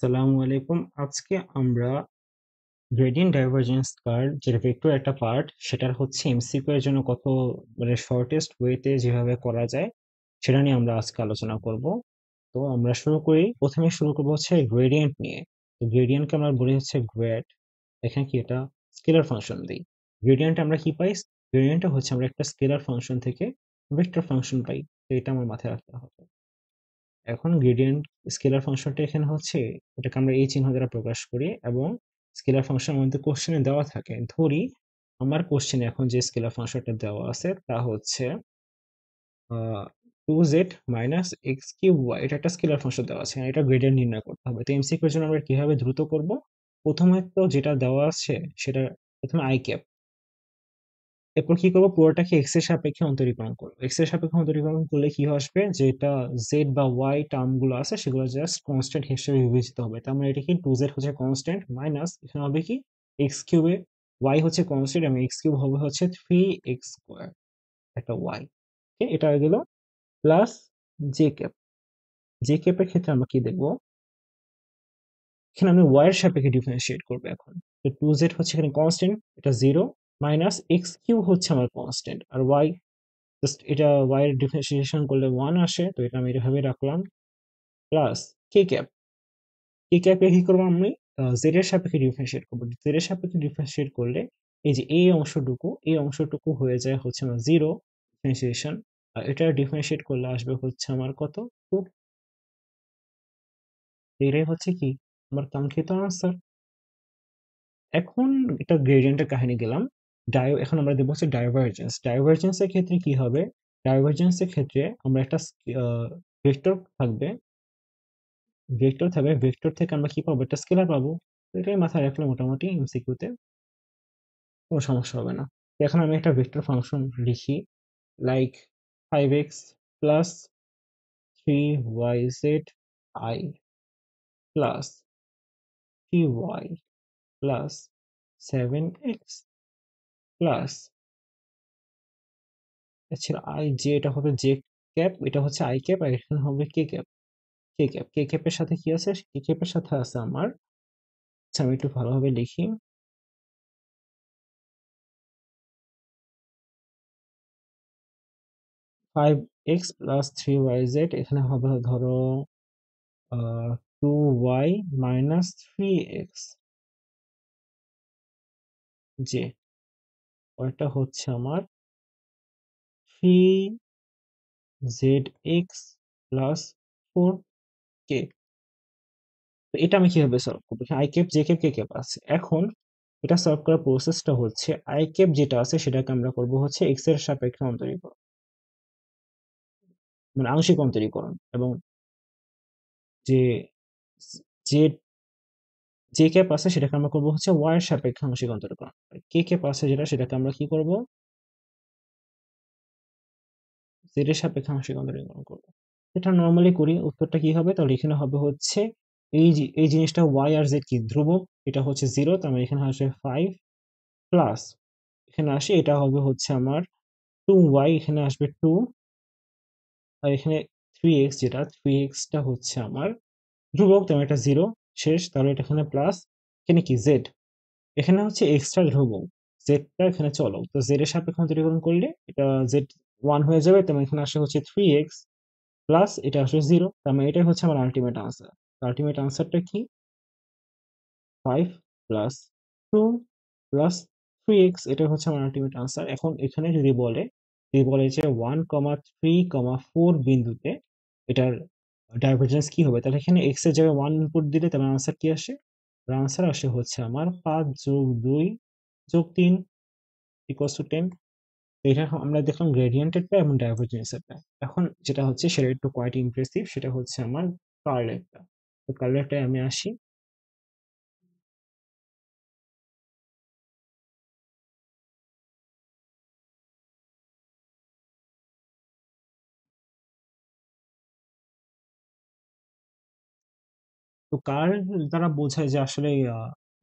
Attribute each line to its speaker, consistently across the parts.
Speaker 1: আসসালামু আলাইকুম। আজকে আমরা গ্রেডিয়েন্ট ডাইভারজেন্স কার্ভ যেটা ভেক্টর একটা পার্ট সেটার হচ্ছে এমসিকিউ এর জন্য কত শর্টেস্ট ওয়েতে যেভাবে করা যায় সেটা নিয়ে আমরা আজকে আলোচনা করব। তো আমরা প্রথমে শুরু করবো হচ্ছে গ্রেডিয়েন্ট নিয়ে। তো গ্রেডিয়েন্টকে আমরা বলি হচ্ছে গ্রেড। এখানে কি এটা স্কেলার ফাংশন দিই। গ্রেডিয়েন্ট আমরা কি পাই? গ্রেডিয়েন্টটা হচ্ছে আমরা একটা স্কেলার ফাংশন থেকে ভেক্টর ফাংশন পাই। তো এটা আমার মাথায় রাখতে হবে। এখন গ্রেডিয়েন্ট স্কেলার ফাংশনটা এখানে হচ্ছে এটাকে আমরা এই চিহ্ন দ্বারা প্রকাশ করি এবং স্কেলার ফাংশন আমাদের কোশ্চেনে দেওয়া থাকে। ধরি আমার কোশ্চেনে এখন যে স্কেলার ফাংশনটা দেওয়া আছে তা হচ্ছে 2z - x³ y। এটা একটা স্কেলার ফাংশন দেওয়া আছে, এটা গ্রেডিয়েন্ট নির্ণয় করতে হবে। তো এমসিকিউ এর জন্য আমরা কিভাবে দ্রুত করব? প্রথমে তো যেটা দেওয়া আছে সেটা প্রথমে আই ক্যাপ, এরপর কি করবো, পুরোটাকে এক্স এর সাপেক্ষে অন্তরীকরণ করবো। এক্স এর সাপেক্ষে অন্তরীকরণ করলে কি আসবে, যেটা জেড বা ওয়াই টার্ম গুলো আছে সেগুলো জাস্ট কনস্ট্যান্ট হিসেবে বিবেচিত হবে। তার মানে এটা কি 2z হচ্ছে কনস্ট্যান্ট মাইনাস এখানে হবে কি এক্স কিউবে, ওয়াই হচ্ছে কনস্ট্যান্ট এবং এক্স কিউব হবে হচ্ছে 3x², একটা ওয়াই। এটা হয়ে গেল প্লাস জে ক্যাপ। জে ক্যাপের ক্ষেত্রে আমরা কি দেখবো, এখানে আমি ওয়াই এর সাপেক্ষে ডিফারেন্সিয়েট করবো এখন। তো 2z হচ্ছে এখানে কনস্ট্যান্ট, এটা 0 মাইনাস এক্স কিউব হচ্ছে আমার কনস্ট্যান্ট আর ওয়াই জাস্ট এটা y এর ডিফারেন্সিয়েশন করলে 1 আসে, তো এটা আমি এভাবে রাখলাম প্লাস কে ক্যাপ। কে ক্যাপে কি করবো, আমি z এর সাপেক্ষে ডিফারেন্সিয়েট করবো। z এর সাপেক্ষে ডিফারেন্সিয়েট করলে এই যে এই অংশটুকু হয়ে যায় হচ্ছে আমার 0 ডিফারেন্সিয়েশন, আর এটা ডিফারেন্সিয়েট করলে আসবে হচ্ছে আমার কত 2। এটাই হচ্ছে কি আমার কাঙ্ক্ষিত আনসার। এখন এটা গ্রেডিয়েন্টের কাহিনী গেলাম। এখন আমরা দেখবো হচ্ছে ডাইভারজেন্স। ডাইভারজেন্সের ক্ষেত্রে কি হবে, ডাইভারজেন্সের ক্ষেত্রে আমরা একটা ভেক্টর থাকবে, ভেক্টর থেকে আমরা কি পাবো, একটা স্কেলার পাবো। তো এটাই মাথায় রাখলে মোটামুটি এমসিকিউতে কোনো সমস্যা হবে না। তো এখন আমি একটা ভেক্টর ফাংশন লিখি, like 5x + 3yz plus 3y + 7x plus এছাড়া আই জে, এটা হবে জে ক্যাপ, এটা হচ্ছে আই ক্যাপ, আর এখানে হবে কে ক্যাপ। কে ক্যাপের সাথে কি আছে, কে ক্যাপের সাথে আছে আমার, আচ্ছা আমি একটু ভালোভাবে লিখি, 5x + 3yz, এখানে হবে ধরো 2y - 3x, যে ওটা হচ্ছে আমার 3zx + 4k। তো এটা আমি কিভাবে সলভ করবো, I cap J cap K cap আছে। এখন এটা সলভ করার প্রসেসটা হচ্ছে আই ক্যাপ যেটা আছে সেটাকে আমরা করব হচ্ছে এক্স এর সাপেক্ষে অন্তরীকরণ, মানে আংশিক অন্তরীকরণ, এবং যে যে যে ক্যাপ আছে সেটাকে আমরা করবো হচ্ছে ওয়াই এর সাপেক্ষে আংশিক অন্তরীকরণ। কে ক্যাপ আছে যেটা, সেটাকে আমরা কি করব, জেড এর সাপেক্ষে আংশিক অন্তরীকরণ করব। এটা নর্মালি করি, উত্তরটা কি হবে, তাহলে এখানে হবে হচ্ছে এই জিনিসটা ওয়াই আর জেড কি ধ্রুবক, এটা হচ্ছে 0, তার মানে এখানে আসবে 5 প্লাস এখানে আসে এটা হবে হচ্ছে আমার 2y, এখানে আসবে 2, আর এখানে 3x, যেটা 3x টা হচ্ছে আমার ধ্রুবক, তেমন একটা 0 শেষ, তাহলে এটা এখানে প্লাস এখানে কি জেড, এখানে হচ্ছে এক্সট্রা ধ্রুবক, জেডটা এখানে চলো, তো জেড এর সাপেক্ষে অন্তরীকরণ করলে এটা জেড 1 হয়ে যাবে, তেমন এখানে আসে হচ্ছে 3x প্লাস এটা আসলে 0, তার মানে এটাই হচ্ছে আমার আলটিমেট আনসার। আলটিমেট আনসারটা কি, 5 প্লাস 2 প্লাস 3x, এটা হচ্ছে আমার আলটিমেট আনসার। এখন এখানে যদি বলে যে 1,3,4 বিন্দুতে এটার ডাইভারজেন্স কি হবে, তাহলে এখানে x এর জায়গায় 1 ইনপুট দিলে তার আনসার কি আসে, আনসার আসে হচ্ছে আমার 5+2+3 = 10। এটা আমরা দেখলাম গ্রেডিয়েন্টেরটা এবং ডাইভারজেন্সেরটা। এখন যেটা হচ্ছে সেটা একটু কোয়াইট ইমপ্রেসিভ, সেটা হচ্ছে আমার কার্লেরটা। তো কার্লেরটায় আমি আসি। তো কার দ্বারা বোঝায় যে আসলে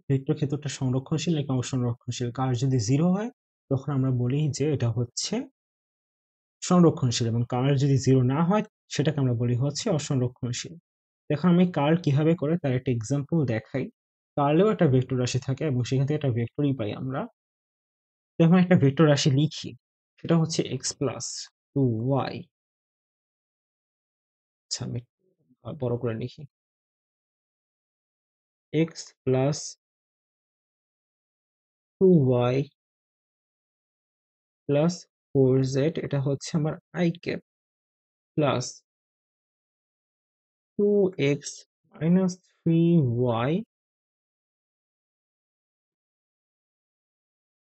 Speaker 1: ভেক্টর ক্ষেত্রটা সংরক্ষণশীল নাকি অসংরক্ষণশীল। কার যদি 0 হয় তখন আমরা বলি যে এটা হচ্ছে সংরক্ষণশীল, এবং কার যদি 0 না হয় সেটাকে আমরা বলি হচ্ছে অসংরক্ষণশীল। এখন আমি কার্ল কিভাবে করে তার একটা এক্সাম্পল দেখাই। কার্লেও একটা ভেক্টর রাশি থাকে এবং সেখান থেকে একটা ভেক্টরই পাই আমরা। যখন একটা ভেক্টর রাশি লিখি সেটা হচ্ছে এক্স প্লাস টু ওয়াই। আচ্ছা আমি বড় করে লিখি, X plus two Y plus four Z, এটা হচ্ছে আমার I cap, plus two X minus three Y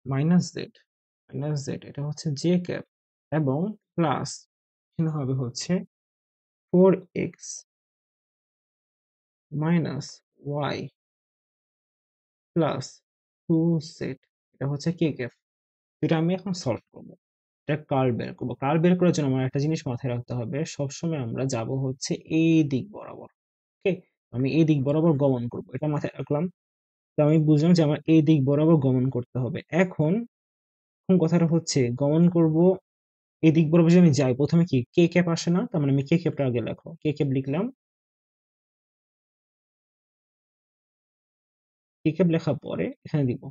Speaker 1: minus Z এটা হচ্ছে জে ক্যাপ, এবং প্লাস এখানে হবে হচ্ছে four X minus Y plus two Z এটা হচ্ছে কে ক্যাপ। এটা আমি এখন সলভ করবো, এটা কার্ল বের করবো। কার্ল বের করার জন্য আমার একটা জিনিস মাথায় রাখতে হবে, সবসময় আমরা যাব হচ্ছে এই দিক বরাবর। ওকে, আমি এই দিক বরাবর গমন করব, এটা মাথায় রাখলাম। তো আমি বুঝলাম যে আমার এই দিক বরাবর গমন করতে হবে। এখন এখন কথাটা হচ্ছে গমন করব এই দিক বরাবর, যদি আমি যাই প্রথমে কি কে ক্যাপ আসে না, তার মানে আমি কে ক্যাপটা আগে লেখো, কে ক্যাপ লিখলাম। কে ক্যাপ লেখার পরে এখানে দিব।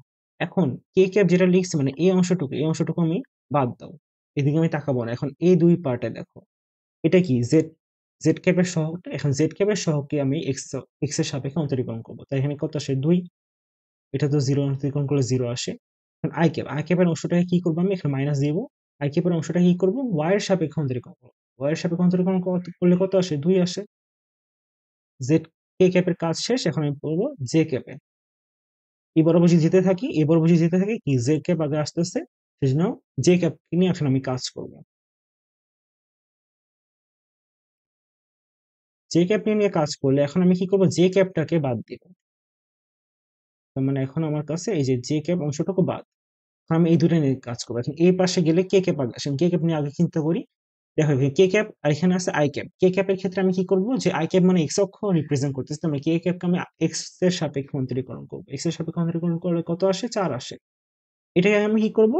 Speaker 1: এখন কে ক্যাপ যেটা লিখছি মানে এই অংশটুকু আমি বাদ দাও, এদিকে আমি তাকাবো না। এখন এই দুই পার্টে দেখো, এটা কি জেড, জেড ক্যাপের সহগটা। এখন জেড ক্যাপের সহগকে আমি এক্স এক্স এর সাপেক্ষে অন্তরীকরণ করবো, তাই এখানে কত আসে দুই, এটা তো জিরো অন্তরীকরণ করলে জিরো আসে। এখন আই ক্যাপের অংশটাকে কি করবো, আমি এখানে মাইনাস দিব। আই ক্যাপের অংশটা কি করবো, ওয়াই এর সাপেক্ষে অন্তরীকরণ করবো, ওয়াই এর সাপেক্ষে অন্তরীকরণ করলে কত আসে দুই আসে। জেড কে ক্যাপের কাজ শেষ, এখন আমি বলবো জে ক্যাপে। এই বরাবর যদি যেতে থাকি, এই বরাবর যদি যেতে থাকি কি জে ক্যাপ আগে আসতেছে, সেজন্য জে ক্যাপ নিয়ে এখন আমি কাজ করবো। জে ক্যাপ নিয়ে কাজ করলে এখন আমি কি করবো, জে ক্যাপটাকে বাদ দিব। তার মানে এখন আমার কাছে এই যে জে ক্যাপ অংশটুকু বাদ। এখন আমি এই দুটো নিয়ে কাজ করবো। এখন এই পাশে গেলে কে ক্যাপ আগে আসেন, কে ক্যাপ নিয়ে আগে চিন্তা করি। দেখো কে ক্যাপ আর এখানে আছে আই ক্যাপ। কে ক্যাপের ক্ষেত্রে আমি কি করবো, যে আই ক্যাপ মানে এক্স অক্ষ রিপ্রেজেন্ট করতেছে, আমরা কে ক্যাপকে আমি এক্স এর সাপেক্ষে অন্তরীকরণ করবো। এক্স এর সাপেক্ষে অন্তরীকরণ করলে কত আসে, চার আসে। এটাকে আমি কি করবো,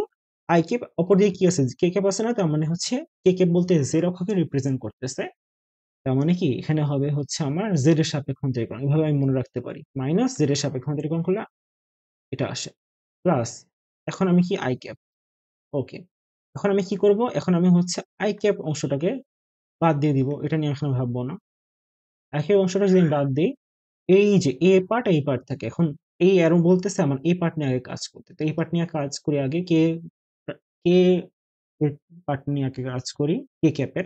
Speaker 1: আই ক্যাপ অপর দিকে কি আছে, কে ক্যাপ আছে না, তার মানে হচ্ছে কে ক্যাপ বলতে জেড অক্ষকে রিপ্রেজেন্ট করতেছে। তার মানে কি এখানে হবে হচ্ছে আমার জেড এর সাপেক্ষে অন্তরীকরণ, এভাবে আমি মনে রাখতে পারি। মাইনাস জেড এর সাপেক্ষে অন্তরীকরণ করলে এটা আসে, প্লাস এখন আমি কি আই ক্যাপ। ওকে, এখন আমি কি করব, এখন আমি হচ্ছে আই ক্যাপ অংশটাকে বাদ দিয়ে দিব, এটা নিয়ে এখন ভাববো না। আই ক্যাপ অংশটা যদি আমি বাদ দিই, এই যে এ পার্ট এই পার্ট থাকে, এখন এই অ্যারো বলতেছে আমার এই পার্ট নিয়ে আগে কাজ করতে, তো এই পার্ট নিয়ে কাজ করি আগে, কে কে পার্ট নিয়ে আগে কাজ করি কে ক্যাপের।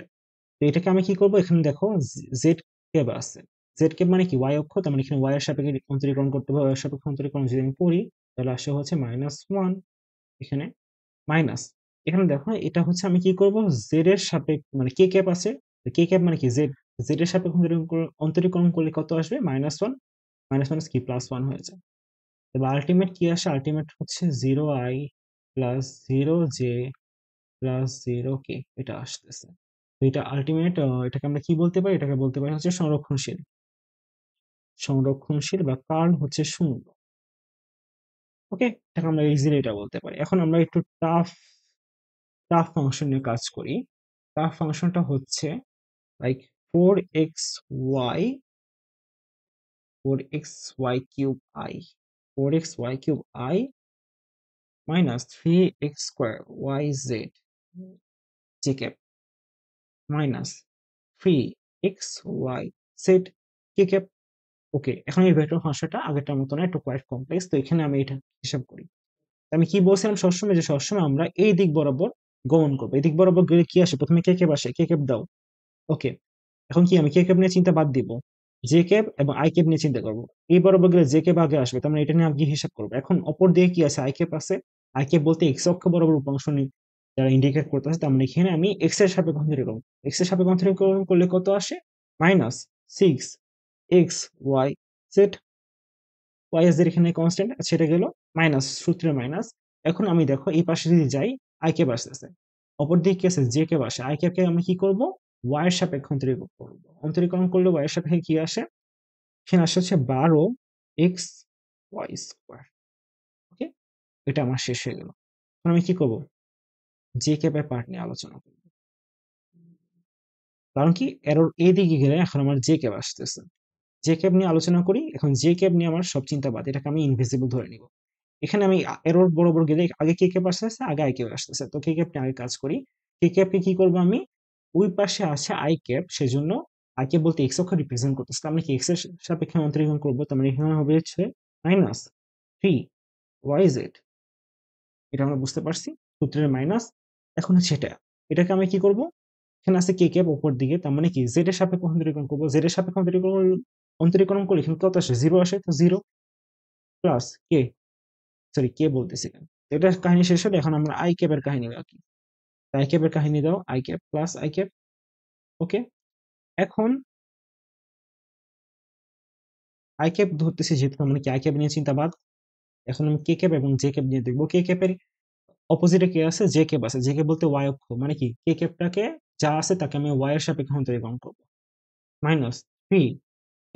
Speaker 1: তো এটাকে আমি কি করব, এখানে দেখো জেড ক্যাপ আছে। জেড ক্যাপ মানে কি ওয়াই অক্ষ, তার মানে এখানে ওয়াই এর সাপেক্ষে অন্তরীকরণ করতে হবে। ওয়াই এর সাপেক্ষে অন্তরীকরণ যদি আমি করি তাহলে আসে হচ্ছে মাইনাস ওয়ান, এখানে মাইনাস। এখানে দেখো এটা হচ্ছে আমি কি করব, জেড এর সাপেক্ষে মানে কে ক্যাপ আছে, কে ক্যাপ মানে কি জেড, জেড এর সাপেক্ষে অন্তরীকরণ করলে কত আসবে, মাইনাস ওয়ান। মাইনাস মাইনাস কি প্লাস ওয়ান হয়ে যায়। এবার আলটিমেট কি আসে, আলটিমেট হচ্ছে zero i plus zero j plus zero k, এটা আসতেছে। তো এটা আলটিমেট, এটাকে আমরা কি বলতে পারি, এটাকে বলতে পারি হচ্ছে সংরক্ষণশীল। সংরক্ষণশীল বা কার্ল হচ্ছে শূন্য। ওকে, এটাকে আমরা ইজিলি এটা বলতে পারি। এখন আমরা একটু টাফ টাফ ফাংশন নিয়ে কাজ করি। টাফ ফাংশনটা হচ্ছে like four x y, four x y cube i, four x y cube i minus three x square y z j cap minus three x Y z k cap. Okay, এখন এই vector ফাংশনটা আগেরটার মতো না, একটু quite complex. তো এখানে আমি এটা হিসাব করি। আমি কি বলছিলাম সবসময়, যে সবসময় আমরা এই দিক বরাবর গমন করবো। এই দিক বরাবর গেলে কি আসে, প্রথমে কে ক্যাপ আসে, কে ক্যাপ দাও। ওকে, এখন কি আমি কে ক্যাপ নিয়ে চিন্তা বাদ দিব, জে ক্যাপ এবং আই ক্যাপ নিয়ে চিন্তা করবো। এই বরাবর গেলে জে ক্যাপ আগে আসবে, তার মানে এটা নিয়ে আমি কি হিসাব করবো। এখন অপর দিকে কি আছে, আই ক্যাপ আছে। আই ক্যাপ বলতে এক্স অক্ষ বরাবর উপাংশ যারা ইন্ডিকেট করতেছে, তার মানে এখানে আমি এক্স এর সাপেক্ষে অন্তরীকরণ, এক্স এর সাপেক্ষে অন্তরীকরণ করলে কত আসে, minus six X Y Z. Y এর এখানে কনস্ট্যান্ট সেটা গেল মাইনাস, সূত্রের মাইনাস। এখন আমি দেখো এই পাশে যদি যাই, আই ক্যাপ আসতেছে, অপর দিকে কি আছে, জে ক্যাপ আসে। আই ক্যাপকে আমি কি করব, ওয়াই এর সাপেক্ষে অন্তরীকরণ করবো। অন্তরীকরণ করলে ওয়াই এর সাপেক্ষে কি আসে, এখানে আসে হচ্ছে বারো এক্স ওয়াই স্কোয়ার। ওকে, এটা আমার শেষ হয়ে গেল। এখন আমি কি করবো, জে ক্যাপের পার্ট নিয়ে আলোচনা করবো। কারণ কি এরর এদিকে গেলে এখন আমার জে ক্যাপ আসতেছে। জে ক্যাপ নিয়ে আলোচনা করি। এখন জে ক্যাপ নিয়ে আমার সব চিন্তা বাদ, এটাকে আমি ইনভিজিবল ধরে নিব। এখানে আমি এরর বরাবর গেলে আগে কে ক্যাপ আসতেছে, আগে আই ক্যাপ আসতেছে, তো কে ক্যাপ নিয়ে আগে কাজ করি। কে ক্যাপকে কি করবো আমি, ওই পাশে আছে আই ক্যাপ, সেজন্য আই ক্যাপ বলতে এক্স অক্ষ রিপ্রেজেন্ট করতেছে, তার মানে কি এক্স এর সাপেক্ষে অন্তরীকরণ করবো, তার মানে এখানে হবে হচ্ছে মাইনাস থ্রি ওয়াই জেড। এটা আমরা বুঝতে পারছি, সূত্রের মাইনাস। এখন হচ্ছে এটাকে আমি কি করব, এখানে আছে কে ক্যাপ উপর দিকে, তার মানে কি জেড এর সাপেক্ষে অন্তরীকরণ করবো, জেড এর সাপেক্ষে অন্তরীকরণ করলে এখানে কত আসে, জিরো আসে, তো জিরো প্লাস কে, সরি কে বলতেছিলাম। এটা কাহিনী শেষ হলে এখন আমরা আই ক্যাপের কাহিনী বাকি। আই ক্যাপের কাহিনী দাও, i cap plus i cap. Okay, এখন আই ক্যাপ ধরতেছি যেহেতু, মানে কি আই ক্যাপ নিয়ে চিন্তা বাদ। এখন আমি কে ক্যাপ এবং জে ক্যাপ নিয়ে দেখবো। কে ক্যাপের অপোজিটে কে আছে, জে ক্যাপ আছে। জে ক্যাপ বলতে ওয়াই অক্ষ, মানে কি কে ক্যাপটাকে যা আছে তাকে আমি ওয়াই এর সাপেক্ষে অন্তরীকরণ করবো। মাইনাস থ্রি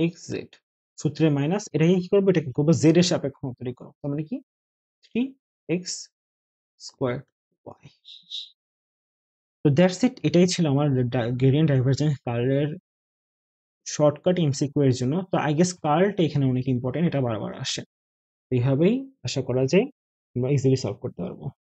Speaker 1: এক্স জেড, সূত্রে মাইনাস, এটাকে কি করবো, এটাকে করবো জেড এর সাপেক্ষে অন্তরীকরণ, তার মানে কি থ্রি এক্স স্কোয়ার ওয়াই। তো দ্যাটস ইট, এটাই ছিল আমার গ্রেডিয়েন্ট ডাইভারজেন্স কার্লের শর্টকাট এমসিকিউ এর জন্য। তো আই গেস কার্লটা এখানে অনেক ইম্পর্টেন্ট, এটা বারবার আসে। এইভাবেই আশা করা যায় আমরা ইজিলি সলভ করতে পারবো।